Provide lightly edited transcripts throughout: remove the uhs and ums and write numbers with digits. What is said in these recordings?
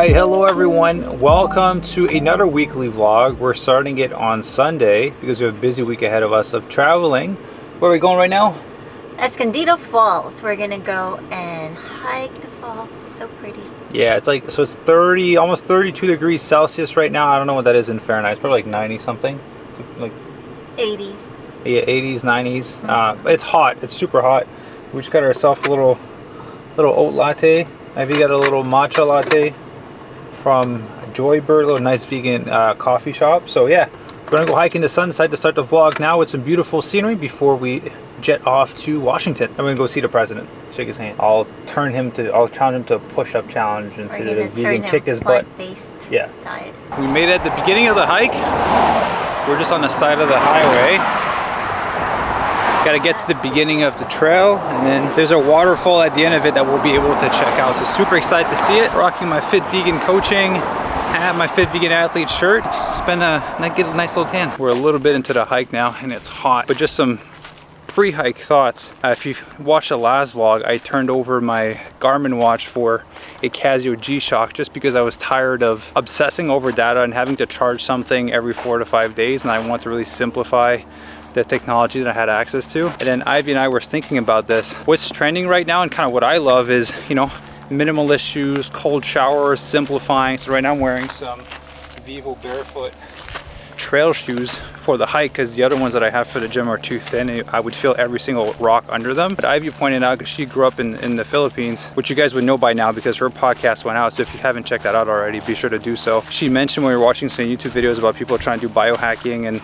Alright, hello everyone. Welcome to another weekly vlog. We're starting it on Sunday because we have a busy week ahead of us of traveling. Where are we going right now? Escondido Falls. We're gonna go and hike the falls. So pretty. Yeah, it's like, so it's 30, almost 32 degrees Celsius right now. I don't know what that is in Fahrenheit. It's probably like 90 something. Like 80s. Yeah, 80s, 90s. It's hot. It's super hot. We just got ourselves a little oat latte. Ivy got a little matcha latte from Joybird, a little nice vegan coffee shop. So yeah, we're gonna go hiking the Sunside to start the vlog now with some beautiful scenery before we jet off to Washington. I'm gonna go see the president, shake his hand. I'll challenge him to a push-up challenge and see that a vegan kick his butt. Plant-based diet. We made it at the beginning of the hike. We're just on the side of the highway. Got to get to the beginning of the trail, and then there's a waterfall at the end of it that we'll be able to check out. So super excited to see it. Rocking my Fit Vegan coaching and my Fit Vegan athlete shirt. Get a nice little tan. We're a little bit into the hike now, and it's hot, but just some pre-hike thoughts. If you watched the last vlog, I turned over my Garmin watch for a Casio G-Shock just because I was tired of obsessing over data and having to charge something every 4 to 5 days, and I want to really simplify the technology that I had access to. And then Ivy and I were thinking about this. What's trending right now and kind of what I love is, you know, minimalist shoes, cold showers, simplifying. So right now I'm wearing some Vivo Barefoot trail shoes for the hike because the other ones that I have for the gym are too thin and I would feel every single rock under them. But Ivy pointed out, because she grew up in the Philippines, which you guys would know by now because her podcast went out, so if you haven't checked that out already, be sure to do so. She mentioned when we were watching some YouTube videos about people trying to do biohacking and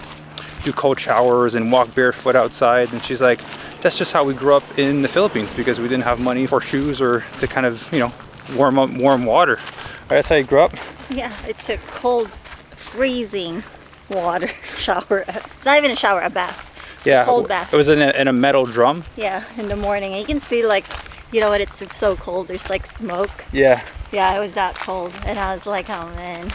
do cold showers and walk barefoot outside, and she's like, that's just how we grew up in the Philippines because we didn't have money for shoes or to kind of, you know, warm water. That's how you grew up? Yeah, it took cold, freezing water shower. It's not even a shower, a bath. Yeah, cold bath. It was in a metal drum. Yeah, in the morning. And you can see, like, you know what, it's so cold, there's like smoke. Yeah. Yeah, it was that cold, and I was like, oh man.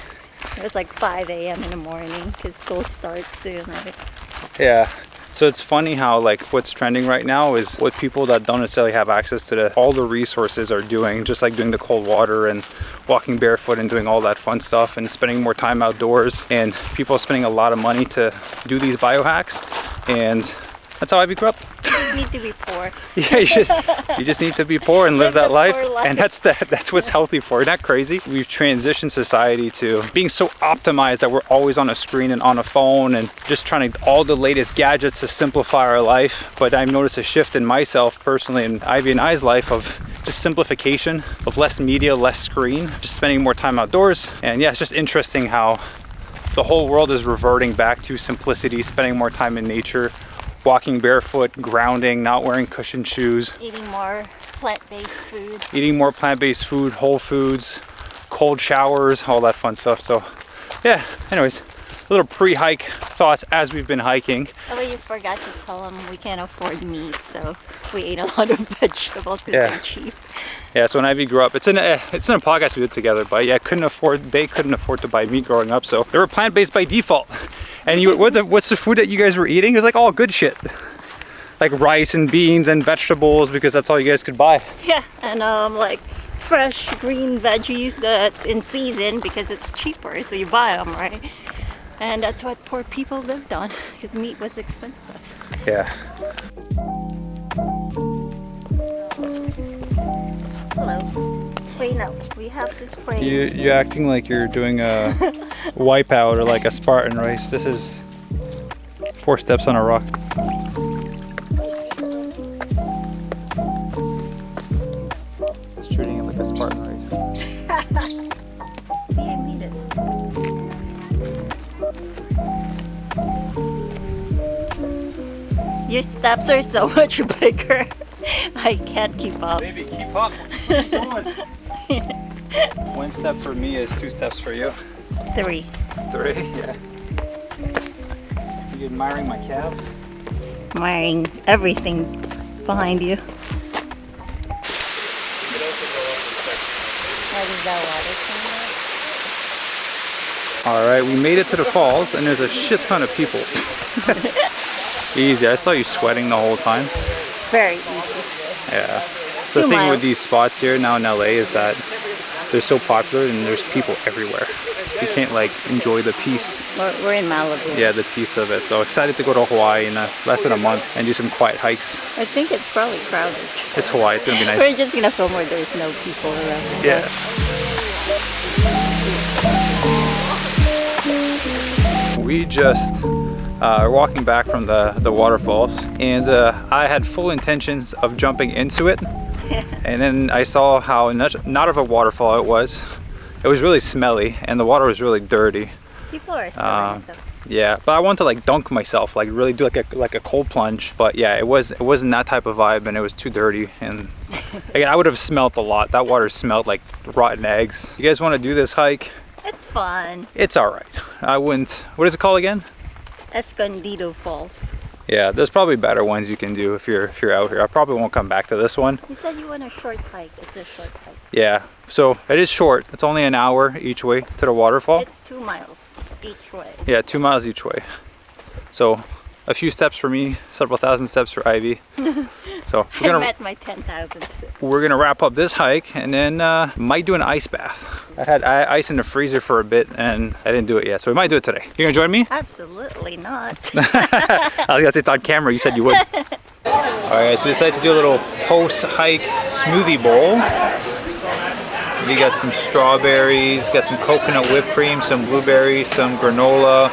It was like 5 a.m. in the morning because school starts soon, right? Yeah. So it's funny how, like, what's trending right now is what people that don't necessarily have access to all the resources are doing, just like doing the cold water and walking barefoot and doing all that fun stuff and spending more time outdoors, and people are spending a lot of money to do these biohacks, and that's how I grew up. You need to be poor. Yeah, you just need to be poor and live that life. And that's what's healthy for. Isn't that crazy? We've transitioned society to being so optimized that we're always on a screen and on a phone and just trying to all the latest gadgets to simplify our life. But I've noticed a shift in myself personally and Ivy and I's life of just simplification, of less media, less screen, just spending more time outdoors. And yeah, it's just interesting how the whole world is reverting back to simplicity, spending more time in nature, walking barefoot, grounding, not wearing cushioned shoes. Eating more plant-based food. Eating more plant-based food, whole foods, cold showers, all that fun stuff. So yeah, anyways, a little pre-hike thoughts as we've been hiking. Oh, you forgot to tell them we can't afford meat, so we ate a lot of vegetables because they're cheap. Yeah, so when Ivy grew up, it's in a podcast we did together, but yeah, they couldn't afford to buy meat growing up, so they were plant-based by default. And what's the food that you guys were eating? It was like all good shit. Like rice and beans and vegetables because that's all you guys could buy. Yeah, and like fresh green veggies that's in season because it's cheaper, so you buy them, right? And that's what poor people lived on because meat was expensive. Yeah. Hello. Wait, no, we have to spray. You're acting like you're doing a wipeout or like a Spartan race. This is 4 steps on a rock. Just treating it like a Spartan race. See, I need it. Your steps are so much bigger. I can't keep up. Baby, keep up. Keep going. 1 step for me is 2 steps for you. 3. 3? Yeah. You admiring my calves? Admiring everything behind you. Alright, we made it to the falls and there's a shit ton of people. Easy, I saw you sweating the whole time. Very easy. Yeah. The 2 thing miles. with these spots here now in LA is that they're so popular and there's people everywhere. You can't like enjoy the peace. We're in Malibu. Yeah, the peace of it. So excited to go to Hawaii in less than a month and do some quiet hikes. I think it's probably crowded. It's Hawaii. It's gonna be nice. We're just gonna film where there's no people around. Yeah. We just are walking back from the waterfalls, and I had full intentions of jumping into it, and then I saw how not of a waterfall it was. It was really smelly, and the water was really dirty. People are still in it though. Yeah, but I wanted to like dunk myself, like really do like a cold plunge. But yeah, it wasn't that type of vibe, and it was too dirty. And again, I would have smelt a lot. That water smelled like rotten eggs. You guys want to do this hike? It's fun. It's all right. I wouldn't. What is it called again? Escondido Falls. Yeah, there's probably better ones you can do if you're out here. I probably won't come back to this one. You said you want a short hike. It's a short hike. Yeah, so it is short. It's only an hour each way to the waterfall. It's 2 miles each way. Yeah, 2 miles each way. So a few steps for me, several thousand steps for Ivy. So I met my 10,000. we're gonna wrap up this hike and then might do an ice bath. I had ice in the freezer for a bit and I didn't do it yet, so we might do it today. You gonna join me? Absolutely not. I was gonna say it's on camera. You said you would. All right, so we decided to do a little post-hike smoothie bowl. We got some strawberries, got some coconut whipped cream, some blueberries, some granola.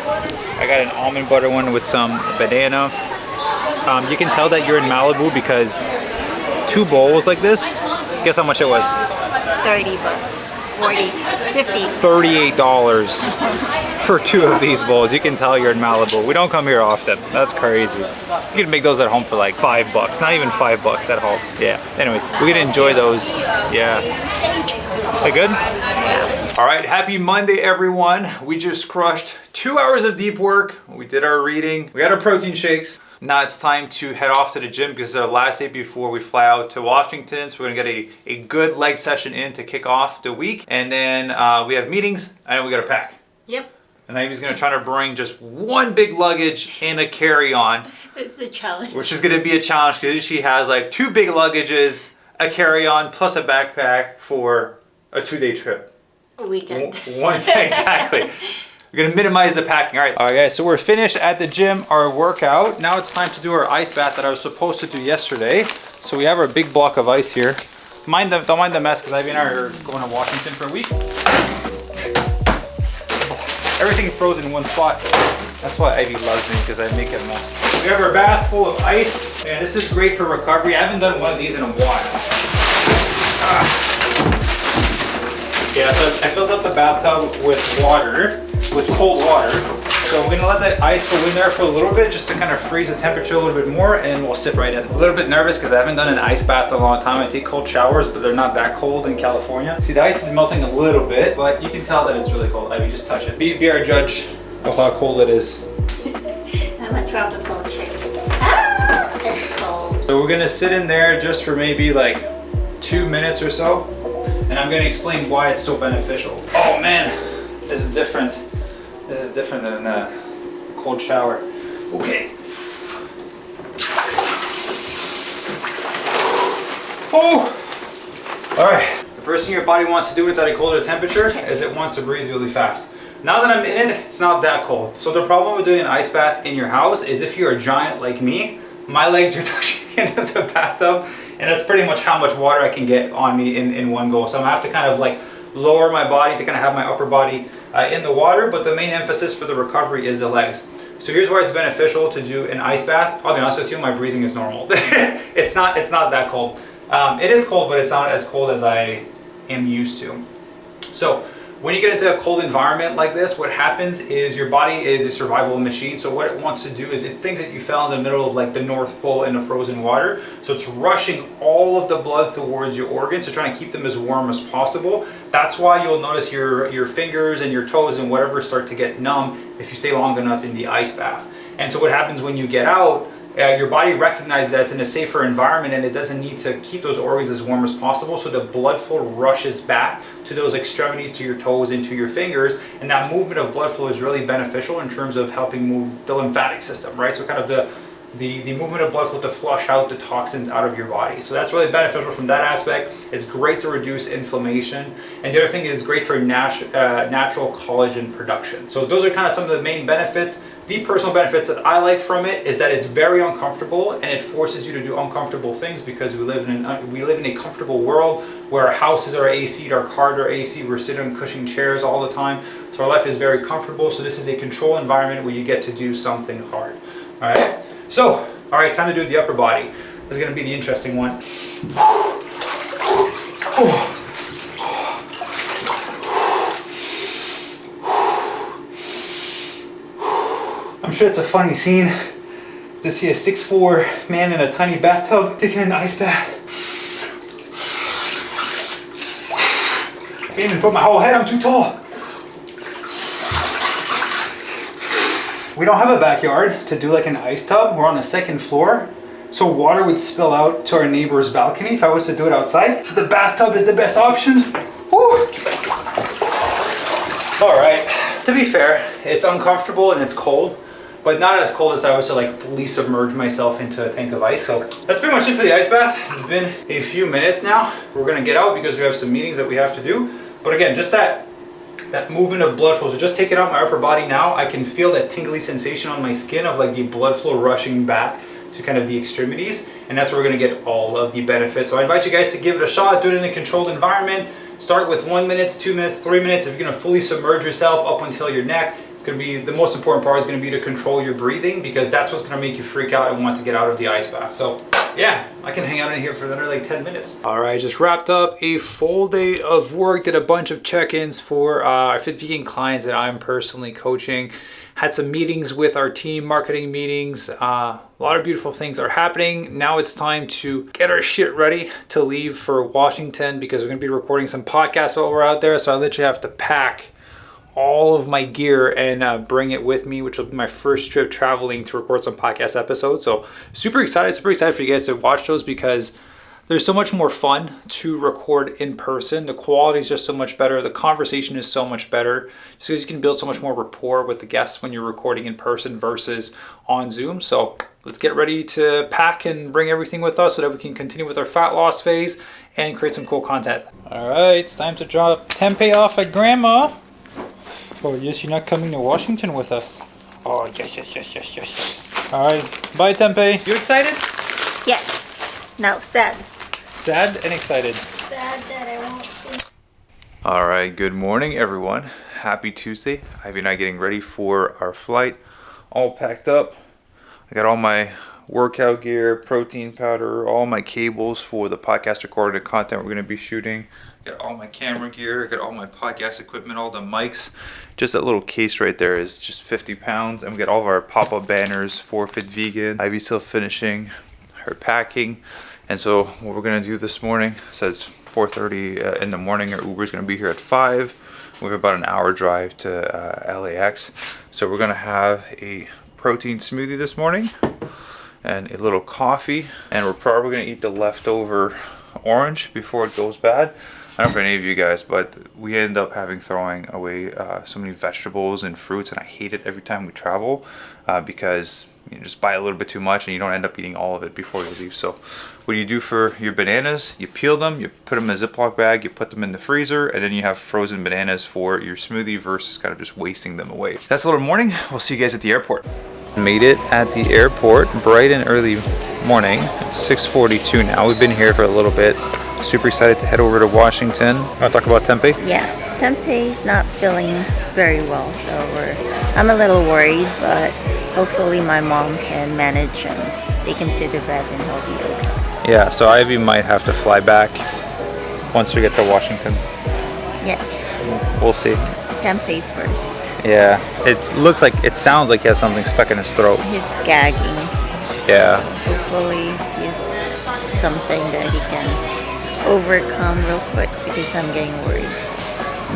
I got an almond butter one with some banana. You can tell that you're in Malibu because 2 bowls like this, guess how much it was? 30 bucks, 40, 50. $38 for 2 of these bowls. You can tell you're in Malibu. We don't come here often. That's crazy. You can make those at home for like $5. Not even $5 at home. Yeah. Anyways, we can enjoy those. Yeah. They good? All right, happy Monday, everyone. We just crushed 2 hours of deep work. We did our reading. We had our protein shakes. Now it's time to head off to the gym because it's the last day before we fly out to Washington. So we're gonna get a good leg session in to kick off the week. And then we have meetings and we gotta pack. Yep. And Ivy's gonna try to bring just 1 big luggage and a carry-on. It's a challenge. Which is gonna be a challenge because she has like 2 big luggages, a carry-on, plus a backpack for a 2-day trip. A weekend. Exactly. We're gonna minimize the packing. All right guys, so we're finished at the gym, our workout. Now it's time to do our ice bath that I was supposed to do yesterday. So we have our big block of ice here. Don't mind the mess because Ivy and I are going to Washington for a week. Everything frozen in one spot. That's why Ivy loves me, because I make a mess. We have our bath full of ice, and this is great for recovery. I haven't done one of these in a while. Yeah, so I filled up the bathtub with water, with cold water. So we're gonna let that ice go in there for a little bit just to kind of freeze the temperature a little bit more, and we'll sit right in. A little bit nervous because I haven't done an ice bath in a long time. I take cold showers, but they're not that cold in California. See, the ice is melting a little bit, but you can tell that it's really cold. I mean, just touch it. Be our judge of how cold it is. I'm a tropical chick. Ah, it's cold. So we're gonna sit in there just for maybe like 2 minutes or so, and I'm gonna explain why it's so beneficial. Oh man, this is different. This is different than a cold shower. Okay. Oh! All right. The first thing your body wants to do inside a colder temperature is it wants to breathe really fast. Now that I'm in it, it's not that cold. So the problem with doing an ice bath in your house is if you're a giant like me, my legs are touching the end of the bathtub, and that's pretty much how much water I can get on me in one go. So I'm gonna have to kind of like lower my body to kind of have my upper body in the water, but the main emphasis for the recovery is the legs. So here's why it's beneficial to do an ice bath. I'll be honest with you, my breathing is normal. It's not that cold. It is cold, but it's not as cold as I am used to. So when you get into a cold environment like this, what happens is your body is a survival machine. So what it wants to do is it thinks that you fell in the middle of like the North Pole in the frozen water. So it's rushing all of the blood towards your organs to try and keep them as warm as possible. That's why you'll notice your fingers and your toes and whatever start to get numb if you stay long enough in the ice bath. And so what happens when you get out, your body recognizes that it's in a safer environment and it doesn't need to keep those organs as warm as possible, so the blood flow rushes back to those extremities, to your toes and to your fingers, and that movement of blood flow is really beneficial in terms of helping move the lymphatic system, right? So kind of the movement of blood flow to flush out the toxins out of your body. So that's really beneficial from that aspect. It's great to reduce inflammation. And the other thing is great for natural collagen production. So those are kind of some of the main benefits. The personal benefits that I like from it is that it's very uncomfortable and it forces you to do uncomfortable things, because we live in a comfortable world where our houses are AC'd, our cars are AC, we're sitting in cushioned chairs all the time. So our life is very comfortable. So this is a controlled environment where you get to do something hard. All right. So, all right, time to do the upper body. This is going to be the interesting one. I'm sure it's a funny scene to see a 6'4" man in a tiny bathtub taking an ice bath. I can't even put my whole head, I'm too tall. We don't have a backyard to do like an ice tub. We're on the second floor, so water would spill out to our neighbor's balcony if I was to do it outside. So the bathtub is the best option. Woo! All right, to be fair, it's uncomfortable and it's cold, but not as cold as I was to like fully submerge myself into a tank of ice. So that's pretty much it for the ice bath. It's been a few minutes now. We're gonna get out because we have some meetings that we have to do. But again, just that movement of blood flow. So just taking out my upper body now, I can feel that tingly sensation on my skin of like the blood flow rushing back to kind of the extremities. And that's where we're gonna get all of the benefits. So I invite you guys to give it a shot, do it in a controlled environment. Start with 1 minute, 2 minutes, 3 minutes. If you're gonna fully submerge yourself up until your neck, it's gonna be, the most important part is gonna be to control your breathing, because that's what's gonna make you freak out and want to get out of the ice bath. So yeah, I can hang out in here for another like 10 minutes. All right, just wrapped up a full day of work, did a bunch of check-ins for our Fit Vegan clients that I'm personally coaching. Had some meetings with our team, marketing meetings. A lot of beautiful things are happening. Now it's time to get our shit ready to leave for Washington, because we're gonna be recording some podcasts while we're out there. So I literally have to pack all of my gear and bring it with me, which will be my first trip traveling to record some podcast episodes. So super excited for you guys to watch those, because there's so much more fun to record in person. The quality is just so much better. The conversation is so much better, just because you can build so much more rapport with the guests when you're recording in person versus on Zoom. So let's get ready to pack and bring everything with us so that we can continue with our fat loss phase and create some cool content. All right, it's time to drop tempeh off at grandma. Oh yes, you're not coming to Washington with us. Oh yes. All right, bye Tempeh. You excited? Yes. No, sad. Sad and excited. Sad that I won't see. All right, good morning everyone. Happy Tuesday. Ivy and I getting ready for our flight. All packed up. I got all my workout gear, protein powder, all my cables for the podcast recording, the content we're going to be shooting. Got all my camera gear, got all my podcast equipment, all the mics. Just that little case right there is just 50 pounds. And we got all of our pop-up banners for Fit Vegan. Ivy's still finishing her packing. And so what we're going to do this morning, so it's 4:30 in the morning. Our Uber's going to be here at 5. We have about an hour drive to LAX. So we're going to have a protein smoothie this morning and a little coffee. And we're probably going to eat the leftover orange before it goes bad. I don't know for any of you guys, but we end up throwing away so many vegetables and fruits, and I hate it every time we travel because you just buy a little bit too much and you don't end up eating all of it before you leave. So what you do for your bananas, you peel them, you put them in a Ziploc bag, you put them in the freezer, and then you have frozen bananas for your smoothie versus kind of just wasting them away. That's a little morning. We'll see you guys at the airport. Made it at the airport bright and early morning, 6:42 now. We've been here for a little bit. Super excited to head over to Washington. Want to talk about Tempeh? Yeah, Tempeh's not feeling very well, so I'm a little worried, but hopefully my mom can manage and take him to the vet and he'll be okay. Yeah, so Ivy might have to fly back once we get to Washington. Yes. We'll see. Tempeh first. Yeah, it sounds like he has something stuck in his throat. He's gagging. Yeah. So hopefully it's something that he can overcome real quick, because I'm getting worried.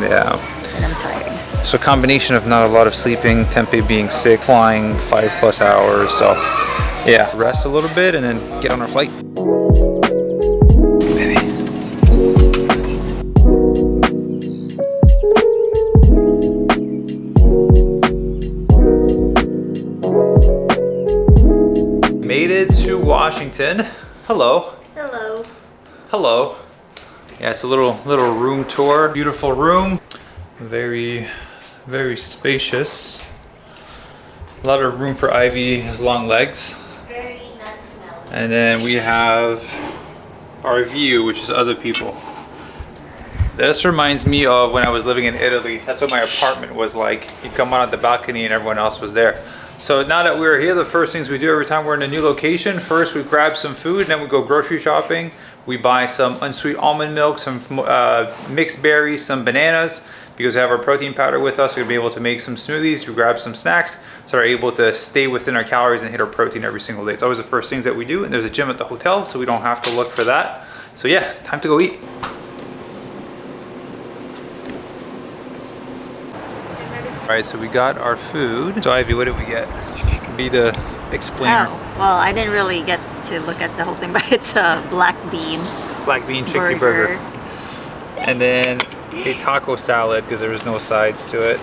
Yeah. And I'm tired. So combination of not a lot of sleeping, Tempeh being sick, flying 5+ hours. So yeah, rest a little bit and then get on our flight. Wellington. Hello. Hello. Hello. Yeah, it's a little room tour. Beautiful room. Very spacious. A lot of room for Ivy, his long legs. Very not smelly. And then we have our view, which is other people. This reminds me of when I was living in Italy. That's what my apartment was like. You come out on the balcony and everyone else was there. So now that we're here, the first things we do every time we're in a new location, first we grab some food, then we go grocery shopping. We buy some unsweet almond milk, some mixed berries, some bananas, because we have our protein powder with us. We're gonna be able to make some smoothies, we grab some snacks, so we're able to stay within our calories and hit our protein every single day. It's always the first things that we do, and there's a gym at the hotel, so we don't have to look for that. So yeah, time to go eat. All right, so we got our food. So Ivy, what did we get? Be the explainer. Oh, well, I didn't really get to look at the whole thing, but it's a black bean Black bean chicken burger. And then a taco salad because there was no sides to it.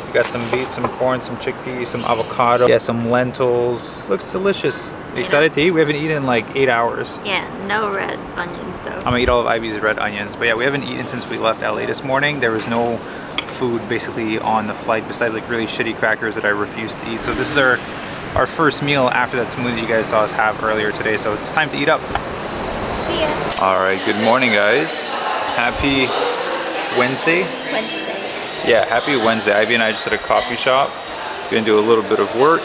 We got some beets, some corn, some chickpeas, some avocado. Yeah, some lentils. Looks delicious. You excited to eat? We haven't eaten in like 8 hours. Yeah, no red onions though. I'm gonna eat all of Ivy's red onions. But yeah, we haven't eaten since we left LA this morning. There was no food basically on the flight besides like really shitty crackers that I refused to eat. So this is our first meal after that smoothie you guys saw us have earlier today. So it's time to eat up. See ya. All right, good morning guys. Happy Wednesday. Yeah, happy Wednesday. Ivy and I just at a coffee shop. Gonna do a little bit of work.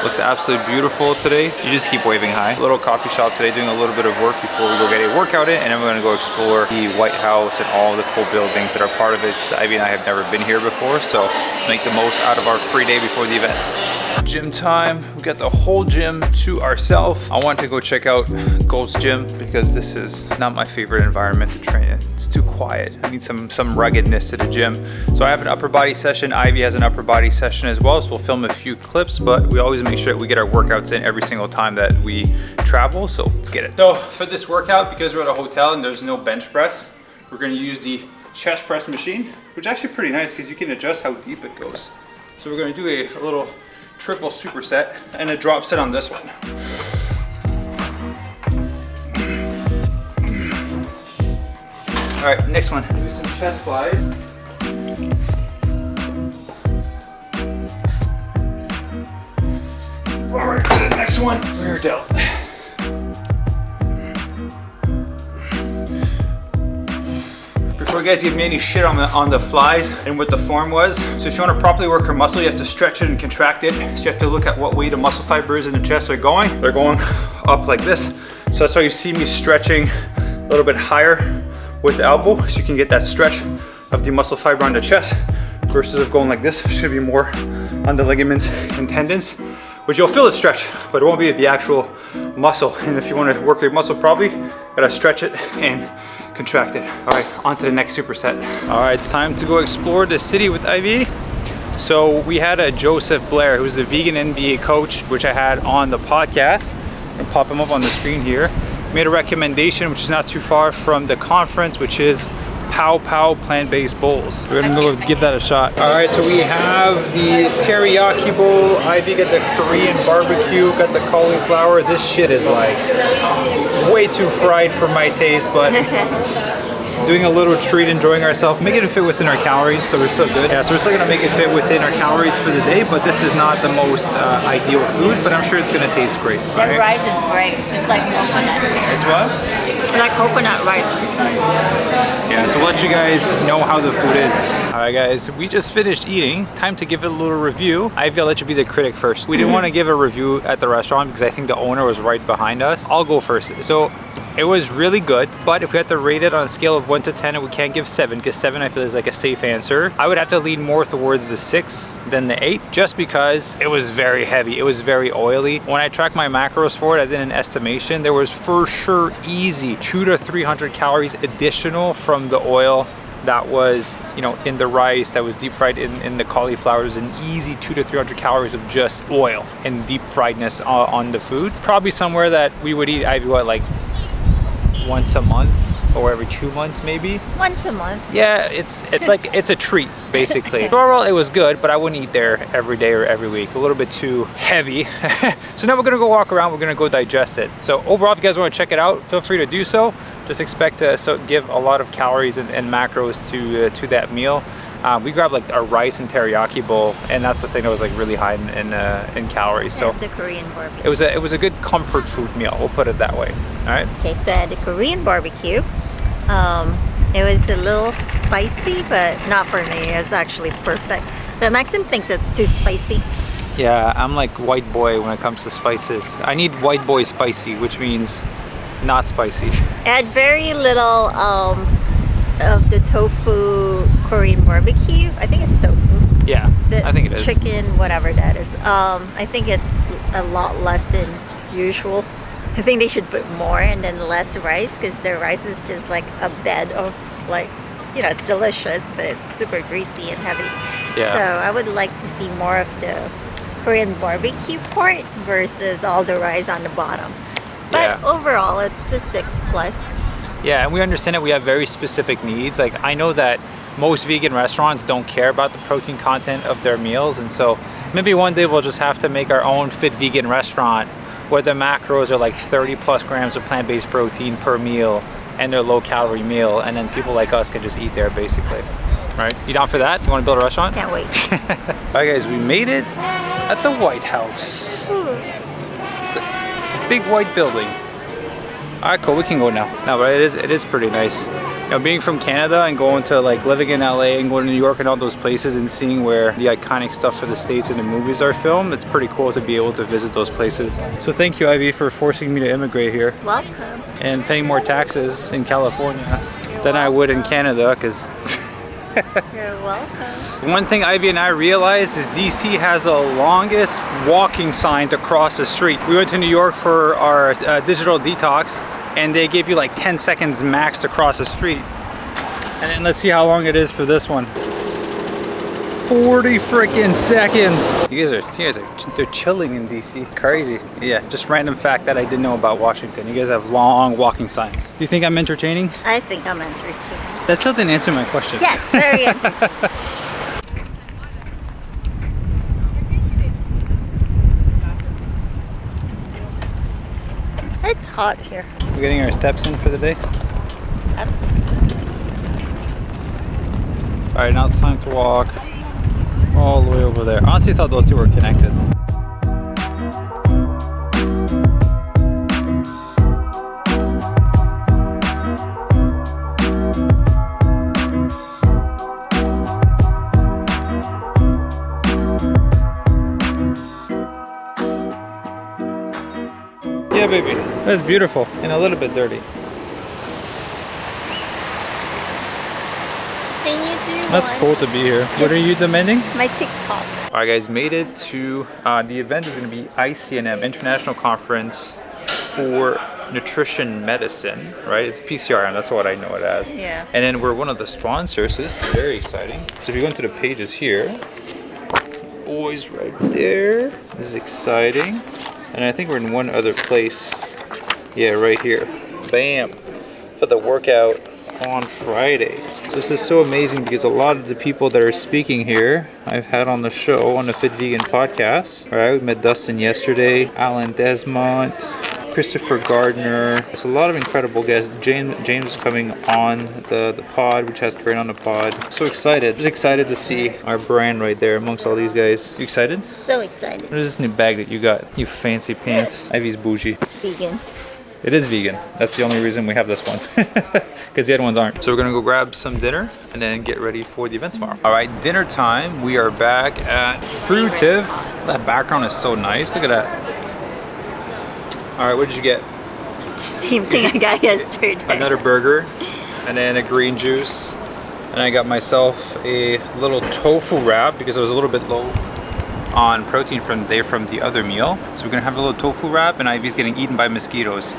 Looks absolutely beautiful today. You just keep waving hi. Little coffee shop today, doing a little bit of work before we go get a workout in, and then we're gonna go explore the White House and all the cool buildings that are part of it, because Ivy and I have never been here before, so let's make the most out of our free day before the event. Gym time. We got the whole gym to ourselves. I want to go check out Gold's Gym because this is not my favorite environment to train in. It's too quiet. I need some ruggedness to the gym. So I have an upper body session. Ivy has an upper body session as well. So we'll film a few clips, but we always make sure that we get our workouts in every single time that we travel. So let's get it. So for this workout, because we're at a hotel and there's no bench press, we're gonna use the chest press machine, which is actually pretty nice because you can adjust how deep it goes. So we're gonna do a little triple superset and a drop set on this one. All right, next one. Do some chest flies. All right, for the next one, rear delt. Before you guys give me any shit on the flies and what the form was. So if you want to properly work your muscle, you have to stretch it and contract it. So you have to look at what way the muscle fibers in the chest are going. They're going up like this. So that's why you see me stretching a little bit higher with the elbow, so you can get that stretch of the muscle fiber on the chest versus of going like this. Should be more on the ligaments and tendons, which you'll feel the stretch, but it won't be the actual muscle. And if you want to work your muscle properly, you gotta stretch it and contract it. All right, on to the next superset. All right, it's time to go explore the city with Ivy. So we had a Joseph Blair, who's the vegan NBA coach, which I had on the podcast. I'll pop him up on the screen here. Made a recommendation, which is not too far from the conference, which is Pow Pow plant-based bowls. We're gonna go give that a shot. All right, so we have the teriyaki bowl. Ivy got the Korean barbecue, got the cauliflower. This shit is like way too fried for my taste, but doing a little treat, enjoying ourselves, making it fit within our calories, so we're still good. Yeah, so we're still gonna make it fit within our calories for the day, but this is not the most ideal food, but I'm sure it's gonna taste great. That rice is great. It's like coconut. It's what? Like coconut rice. Nice. Yeah, so we'll let you guys know how the food is. All right, guys, we just finished eating. Time to give it a little review. I'll let you be the critic first. We didn't want to give a review at the restaurant because I think the owner was right behind us. I'll go first. So it was really good, but if we had to rate it on a scale of 1 to 10, and we can't give 7 because 7 I feel is like a safe answer. I would have to lean more towards the 6 than the 8, just because it was very heavy. It was very oily. When I tracked my macros for it, I did an estimation. There was for sure easy 200 to 300 calories additional from the oil that was, you know, in the rice, that was deep fried in the cauliflower. It was an easy 200 to 300 calories of just oil and deep friedness on the food. Probably somewhere that we would eat, Ivy, what, like once a month, or every 2 months maybe. Once a month. Yeah, it's like it's a treat basically. Overall, it was good, but I wouldn't eat there every day or every week. A little bit too heavy. So now we're gonna go walk around. We're gonna go digest it. So overall, if you guys want to check it out, feel free to do so. Just expect to give a lot of calories and macros to that meal. We grabbed like a rice and teriyaki bowl, and that's the thing that was like really high in calories. So the Korean barbecue. it was a good comfort food meal. We'll put it that way. All right. Okay, so the Korean barbecue. It was a little spicy, but not for me. It's actually perfect. But Maxim thinks it's too spicy. Yeah, I'm like white boy when it comes to spices. I need white boy spicy, which means not spicy. Add very little of the tofu Korean barbecue. I think it's tofu. Yeah, I think it is. Chicken, whatever that is. I think it's a lot less than usual. I think they should put more and then less rice, because their rice is just like a bed of like, you know, it's delicious, but it's super greasy and heavy. Yeah. So I would like to see more of the Korean barbecue part versus all the rice on the bottom. But overall, it's a 6+. Yeah, and we understand that we have very specific needs. Like, I know that most vegan restaurants don't care about the protein content of their meals, and so maybe one day we'll just have to make our own fit vegan restaurant where the macros are like 30+ grams of plant-based protein per meal and they're low-calorie meal, and then people like us can just eat there basically. Right? You down for that? You want to build a restaurant? Can't wait. All right, guys, we made it at the White House. It's a big white building. All right, cool. We can go now. No, but it is pretty nice. You know, being from Canada and going to like living in LA and going to New York and all those places and seeing where the iconic stuff for the States and the movies are filmed, it's pretty cool to be able to visit those places. So thank you, Ivy, for forcing me to immigrate here Welcome. and paying more taxes in California than I would in Canada, because You're welcome. one thing Ivy and I realized is DC has the longest walking sign to cross the street. We went to New York for our digital detox, and they gave you like 10 seconds max to cross the street. And then let's see how long it is for this one. 40 freaking seconds. You guys are they're chilling in DC. Crazy. Yeah, just random fact that I didn't know about Washington. You guys have long walking signs. Do you think I'm entertaining? I think I'm entertaining. That still didn't answer my question. Yes, very entertaining. It's hot here. We're getting our steps in for the day. Absolutely. All right, now it's time to walk all the way over there. I honestly thought those two were connected. Yeah, baby. That's beautiful and a little bit dirty. Can you do That's one? cool to be here. What are you demanding? My TikTok. All right, guys, made it to the event is going to be ICNM, International Conference for Nutrition Medicine, right? It's PCRM, that's what I know it as. Yeah. And then we're one of the sponsors, so this is very exciting. So if you go into the pages here, boys right there. This is exciting. And I think we're in one other place. Yeah, right here. Bam! For the workout on Friday. This is so amazing because a lot of the people that are speaking here I've had on the show on the Fit Vegan podcast. All right, we met Dustin yesterday, Alan Desmont, Christopher Gardner. It's a lot of incredible guests. James is coming on the pod, which has Corinne on the pod. So excited. Just excited to see our brand right there amongst all these guys. You excited? So excited. What is this new bag that you got? You fancy pants. Ivy's bougie. It's vegan. It is vegan. That's the only reason we have this one. Because the other ones aren't. So we're gonna go grab some dinner and then get ready for the event tomorrow. All right, dinner time. We are back at Fruitive. That background is so nice. Look at that. All right, what did you get? Same thing I got yesterday. Another burger and then a green juice. And I got myself a little tofu wrap because I was a little bit low on protein from the other meal. So we're gonna have a little tofu wrap, and Ivy's getting eaten by mosquitoes.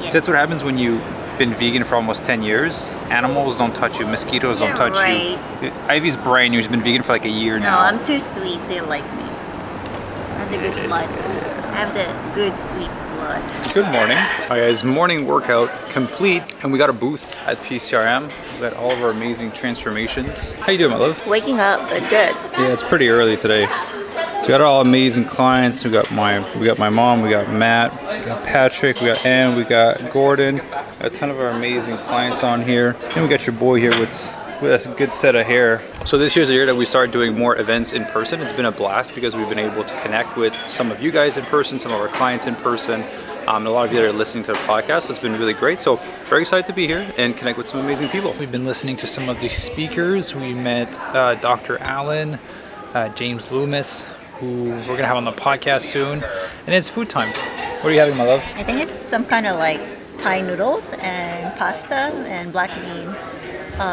Yes. So that's what happens when you've been vegan for almost 10 years. Animals don't touch you, mosquitoes don't touch right. you. Ivy's brand new, she's been vegan for like a year No, now. I'm too sweet. They like me. I have the good blood. I have the good sweet blood. much. Good morning. All right, guys, morning workout complete, and we got a booth at PCRM. We got all of our amazing transformations. How you doing, my love? Waking up, but good. Yeah, it's pretty early today. So we got all amazing clients. We got my mom, we got Matt, we got Patrick, we got Ann, we got Gordon. Got a ton of our amazing clients on here. And we got your boy here with a good set of hair. So this year's the year that we started doing more events in person. It's been a blast because we've been able to connect with some of you guys in person, some of our clients in person, and a lot of you that are listening to the podcast. So it's been really great. So very excited to be here and connect with some amazing people. We've been listening to some of the speakers. We met Dr. Allen, James Loomis, who we're gonna have on the podcast soon. And it's food time. What are you having, my love? I think it's some kind of like Thai noodles and pasta and black bean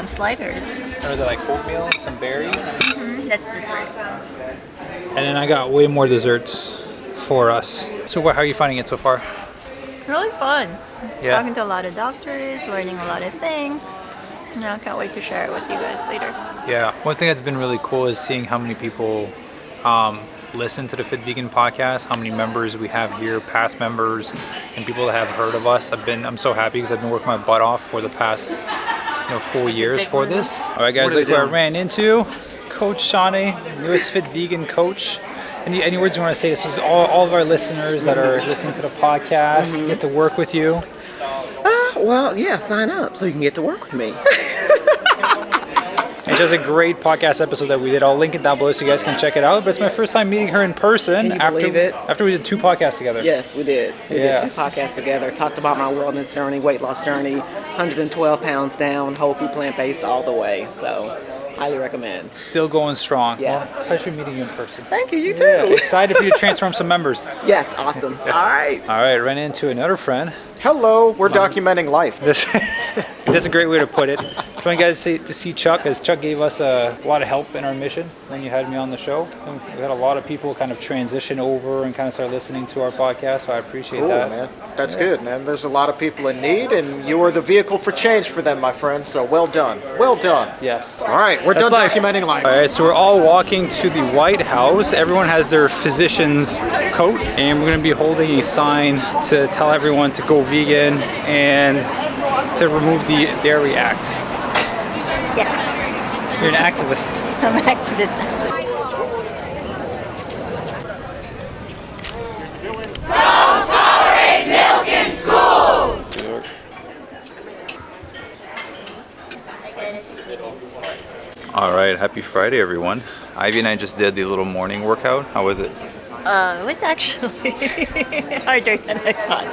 sliders. Or is it like oatmeal, some berries? That's dessert. And then I got way more desserts for us. So how are you finding it so far? Really fun. Yeah. Talking to a lot of doctors, learning a lot of things. No, I can't wait to share it with you guys later. Yeah. One thing that's been really cool is seeing how many people listen to the Fit Vegan podcast, how many members we have here, past members, and people that have heard of us. I'm so happy because I've been working my butt off for the past 4 years for this. All right, guys, look who I ran into. Coach Shawnee, newest Fit Vegan coach. Any words you want to say to all of our listeners that are listening to the podcast, get to work with you? Well, yeah, sign up so you can get to work with me. And she has a great podcast episode that we did. I'll link it down below so you guys can check it out. But it's my first time meeting her in person. Can you believe it? After we did 2 podcasts together. Yes, we did. We did 2 podcasts together. Talked about my wellness journey, weight loss journey, 112 pounds down, whole food, plant-based all the way. So, highly recommend. Still going strong. Yes. Well, pleasure meeting you in person. Thank you. You too. Yeah, excited for you to transform some members. Yes, awesome. All right. All right, ran into another friend. Hello, we're documenting life. That's a great way to put it. I want you guys to see Chuck, as Chuck gave us a lot of help in our mission when you had me on the show. And we had a lot of people kind of transition over and kind of start listening to our podcast, so I appreciate Cool, that. man. That's good, man. There's a lot of people in need, and you are the vehicle for change for them, my friend. So well done. Well done. Yes. All right, we're That's done life. documenting life. All right, so we're all walking to the White House. Everyone has their physician's coat, and we're going to be holding a sign to tell everyone to go vegan and to remove the Dairy Act. Yes, You're an activist. I'm an activist. All right, happy Friday, everyone. Ivy and I just did the little morning workout. How was it? It was actually harder than I thought.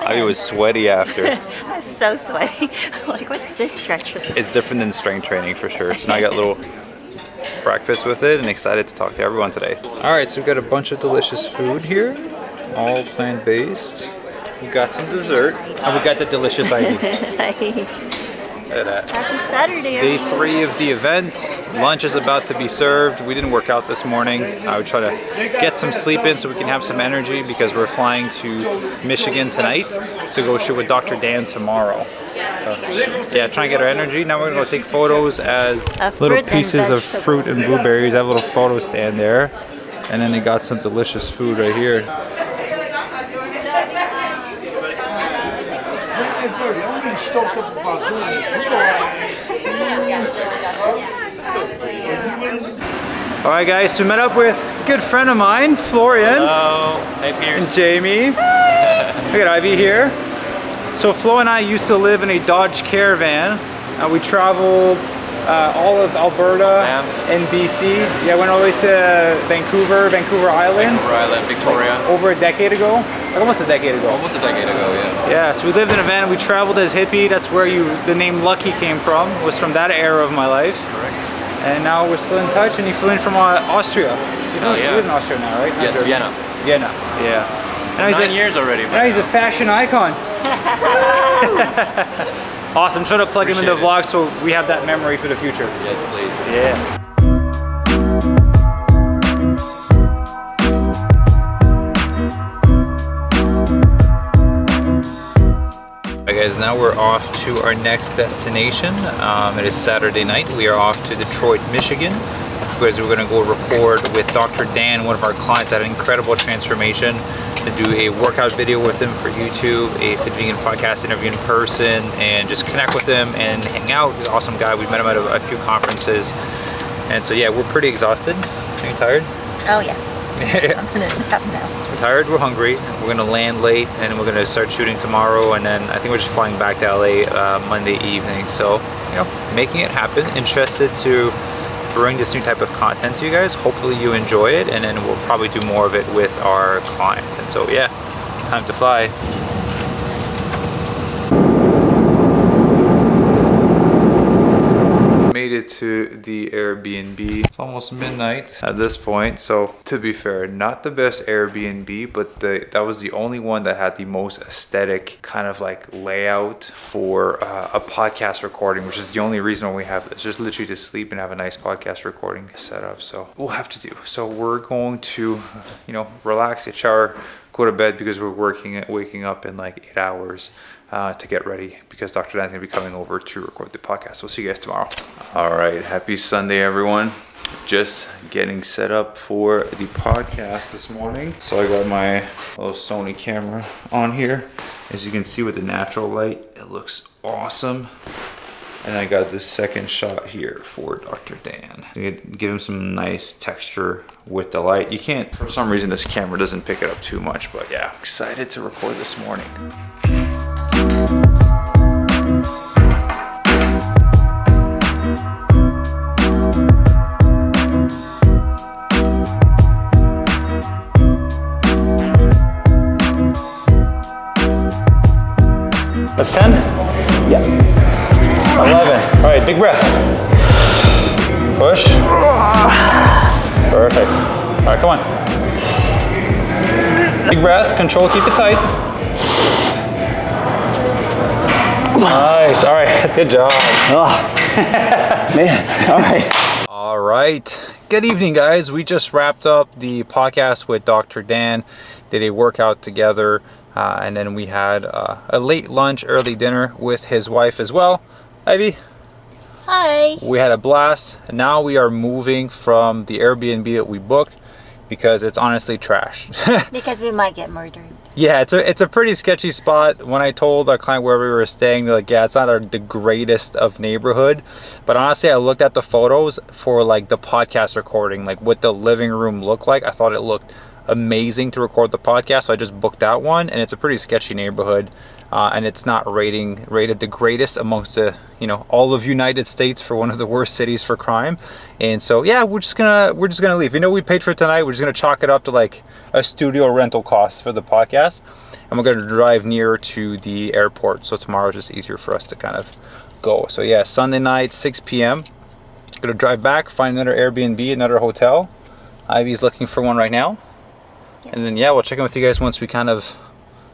Ivy was sweaty after. I was so sweaty. I'm like, what's this stretches? It's different than strength training for sure. So now I got a little breakfast with it and excited to talk to everyone today. All right, so we've got a bunch of delicious food here, all plant-based. We got some dessert, and we got the delicious Ivy. Look at that. Happy Saturday, Day everyone. 3 of the event. Lunch is about to be served. We didn't work out this morning. I would try to get some sleep in so we can have some energy because we're flying to Michigan tonight to go shoot with Dr. Dan tomorrow. So, yeah, trying to get our energy. Now we're going to go take photos as Of little fruit and pieces of vegetable. fruit and blueberries. I have a little photo stand there. And then they got some delicious food right here. All right, guys, so we met up with a good friend of mine, Florian. Hello. Hey, Pierce. And Jamie. Look at Ivy here. So Flo and I used to live in a Dodge Caravan. We traveled all of Alberta and BC. Yeah, went all the way to Vancouver Island. Vancouver Island, Victoria. Over a decade ago. Like almost a decade ago. Almost a decade ago, yeah. Yeah, so we lived in a van. We traveled as hippie. That's where the name Lucky came from. Was from that era of my life. Correct. And now we're still in touch. And he flew in from Austria. You live in Austria now, right? Yes, Vienna. Vienna. Yeah. And now he's 9 years already, Now man. he's a fashion icon. Awesome. Try to plug him into the vlog so we have that memory for the future. Yes, please. Yeah. Alright guys, now we're off to our next destination. It is Saturday night. We are off to Detroit, Michigan, because we're going to go record with Dr. Dan, one of our clients, that had an incredible transformation. to do a workout video with him for YouTube, a Fit Vegan podcast interview in person, and just connect with him and hang out. He's an awesome guy. We met him at a few conferences. And so yeah, we're pretty exhausted. Are you tired? Oh yeah. Yeah. I'm gonna nap now. We're tired, we're hungry. We're gonna land late and we're gonna start shooting tomorrow, and then I think we're just flying back to LA Monday evening. So, you know, making it happen. Interested to bring this new type of content to you guys. Hopefully you enjoy it, and then we'll probably do more of it with our clients. And so yeah, time to fly. Made it to the Airbnb. It's almost midnight at this point, so to be fair, not the best Airbnb, but that was the only one that had the most aesthetic kind of like layout for a podcast recording, which is the only reason why we have this, just literally to sleep and have a nice podcast recording set up. So we'll have to do. So we're going to, you know, relax, get shower, go to bed, because we're waking up in like 8 hours to get ready, because Dr. Dan's gonna be coming over to record the podcast. We'll see you guys tomorrow. All right, happy Sunday, everyone. Just getting set up for the podcast this morning. So I got my little Sony camera on here. As you can see with the natural light, it looks awesome. And I got this second shot here for Dr. Dan. Give him some nice texture with the light. You can't, for some reason, this camera doesn't pick it up too much, but yeah, excited to record this morning. That's 10? Yeah. 11. All right, big breath. Push. Perfect. All right, come on. Big breath, control, keep it tight. Nice, all right, good job. Oh, man, all right. All right, good evening, guys. We just wrapped up the podcast with Dr. Dan, did a workout together, and then we had a late lunch, early dinner with his wife as well. Ivy? Hi. We had a blast. Now we are moving from the Airbnb that we booked because it's honestly trash. Because we might get murdered. Yeah, it's a pretty sketchy spot. When I told our client where we were staying, they're like, yeah, it's not the greatest of neighborhood. But honestly, I looked at the photos for like the podcast recording, like what the living room looked like. I thought it looked amazing to record the podcast, so I just booked that one. And it's a pretty sketchy neighborhood, and it's not rated the greatest amongst the, you know, all of United States for one of the worst cities for crime. And so yeah, we're just gonna leave. You know, we paid for it tonight. We're just gonna chalk it up to like a studio rental cost for the podcast, and we're gonna drive nearer to the airport, so tomorrow is just easier for us to kind of go. So yeah, Sunday night, 6 p.m. Gonna drive back, find another Airbnb, another hotel. Ivy's looking for one right now. Yes. And then yeah, we'll check in with you guys once we kind of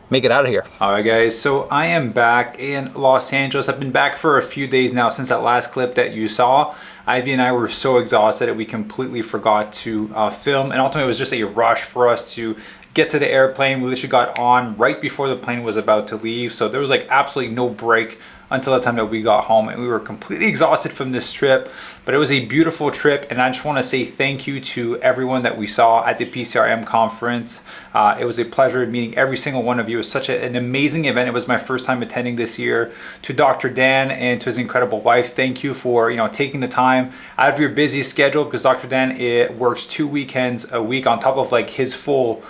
make it out of here. All right, guys, so I am back in Los Angeles. I've been back for a few days now since that last clip that you saw. Ivy and I were so exhausted that we completely forgot to film, and ultimately it was just a rush for us to get to the airplane. We literally got on right before the plane was about to leave, so there was like absolutely no break until the time that we got home, and we were completely exhausted from this trip. But it was a beautiful trip, and I just want to say thank you to everyone that we saw at the PCRM conference. It was a pleasure meeting every single one of you. It was such an amazing event. It was my first time attending this year. To Dr. Dan and to his incredible wife, thank you for, you know, taking the time out of your busy schedule, because Dr. Dan works 2 weekends a week on top of like his full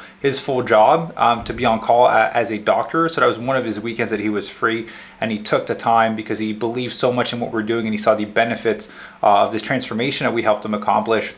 job to be on call as a doctor. So that was one of his weekends that he was free, and he took the time because he believed so much in what we're doing, and he saw the benefits of this transformation that we helped him accomplish.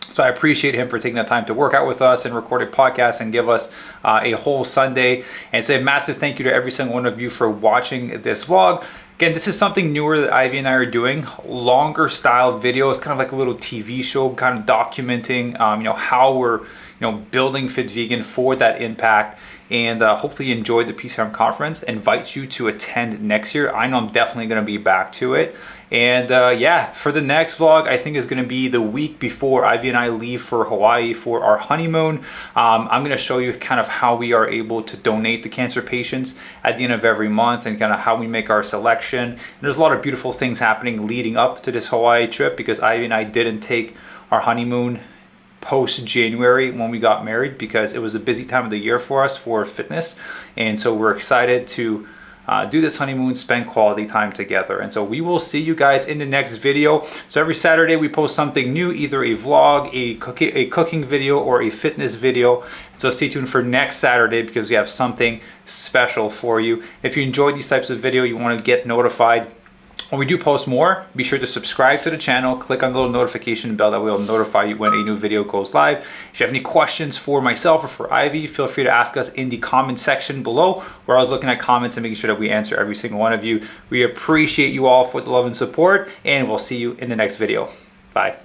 So I appreciate him for taking the time to work out with us and record a podcast and give us a whole Sunday. And say a massive thank you to every single one of you for watching this vlog. Again, this is something newer that Ivy and I are doing, longer style videos, kind of like a little TV show, kind of documenting, you know, how we're, you know, building Fit Vegan for that impact. And hopefully you enjoyed the PCRM conference. Invite you to attend next year. I know I'm definitely going to be back to it. And yeah, for the next vlog, I think is going to be the week before Ivy and I leave for Hawaii for our honeymoon. I'm going to show you kind of how we are able to donate to cancer patients at the end of every month, and kind of how we make our selection. And there's a lot of beautiful things happening leading up to this Hawaii trip, because Ivy and I didn't take our honeymoon post January when we got married, because it was a busy time of the year for us for fitness. And so we're excited to do this honeymoon, spend quality time together. And so we will see you guys in the next video. So every Saturday we post something new, either a vlog, a cooking video, or a fitness video. So stay tuned for next Saturday, because we have something special for you. If you enjoyed these types of video, you want to get notified when we do post more, be sure to subscribe to the channel, click on the little notification bell that will notify you when a new video goes live. If you have any questions for myself or for Ivy, feel free to ask us in the comment section below. We're always looking at comments and making sure that we answer every single one of you. We appreciate you all for the love and support, and we'll see you in the next video. Bye.